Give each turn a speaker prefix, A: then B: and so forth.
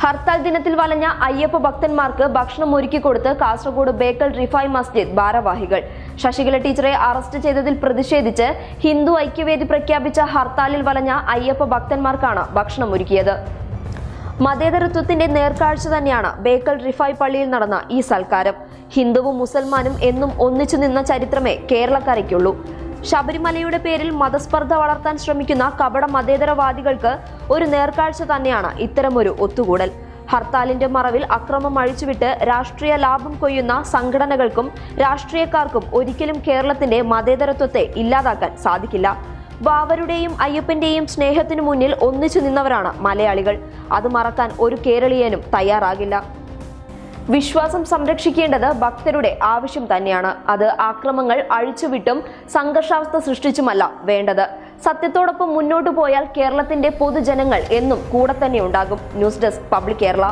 A: ഹർത്താൽ ദിനത്തിൽ വലഞ്ഞ അയ്യപ്പ ഭക്തന്മാർക്ക് ഭക്ഷണം ഒരുക്കിക്കൊടുത്ത് കാസർഗോഡ് ബേക്കൽ റിഫായ് മസ്ജിദ് ഭാരവാഹികൾ. ശശികല ടീച്ചറെ അറസ്റ്റ് ചെയ്തതിൽ പ്രതിഷേധിച്ച് ഹിന്ദു ഐക്യവേദി പ്രഖ്യാപിച്ച ഹർത്താലിൽ വലഞ്ഞ അയ്യപ്പ ഭക്തന്മാർക്കാണ് ഭക്ഷണം ഒരുക്കിയത്. മതേതരത്വത്തിന്റെ നേർക്കാഴ്ച തന്നെയാണ് ബേക്കൽ റിഫായ് പള്ളിയിൽ നടന്ന ഈ സൽക്കാരം. ഹിന്ദുവും മുസൽമാനും എന്നും ഒന്നിച്ചു നിന്ന ചരിത്രമേ കേരളക്കരയ്ക്കുള്ളൂ. ശബരിമലയുടെ പേരിൽ മതസ്പർദ്ധ വളർത്താൻ ശ്രമിക്കുന്ന കപട മതേതരവാദികൾക്ക് ഒരു നേർക്കാഴ്ച തന്നെയാണ് ഇത്തരമൊരു ഒത്തുകൂടൽ. ഹർത്താലിന്റെ മറവിൽ അക്രമം അഴിച്ചുവിട്ട് രാഷ്ട്രീയ ലാഭം കൊയ്യുന്ന സംഘടനകൾക്കും രാഷ്ട്രീയക്കാർക്കും ഒരിക്കലും കേരളത്തിന്റെ മതേതരത്വത്തെ ഇല്ലാതാക്കാൻ സാധിക്കില്ല. ബാവരുടെയും അയ്യപ്പന്റെയും സ്നേഹത്തിനു മുന്നിൽ ഒന്നിച്ചു നിന്നവരാണ് മലയാളികൾ. അത് മറക്കാൻ ഒരു കേരളീയനും തയ്യാറാകില്ല. വിശ്വാസം സംരക്ഷിക്കേണ്ടത് ഭക്തരുടെ ആവശ്യം തന്നെയാണ്. അത് ആക്രമങ്ങൾ അഴിച്ചുവിട്ടും സംഘർഷാവസ്ഥ സൃഷ്ടിച്ചുമല്ല വേണ്ടത്. സത്യത്തോടൊപ്പം മുന്നോട്ടു പോയാൽ കേരളത്തിന്റെ പൊതുജനങ്ങൾ എന്നും കൂടെ തന്നെ ഉണ്ടാകും. News desk public Kerala.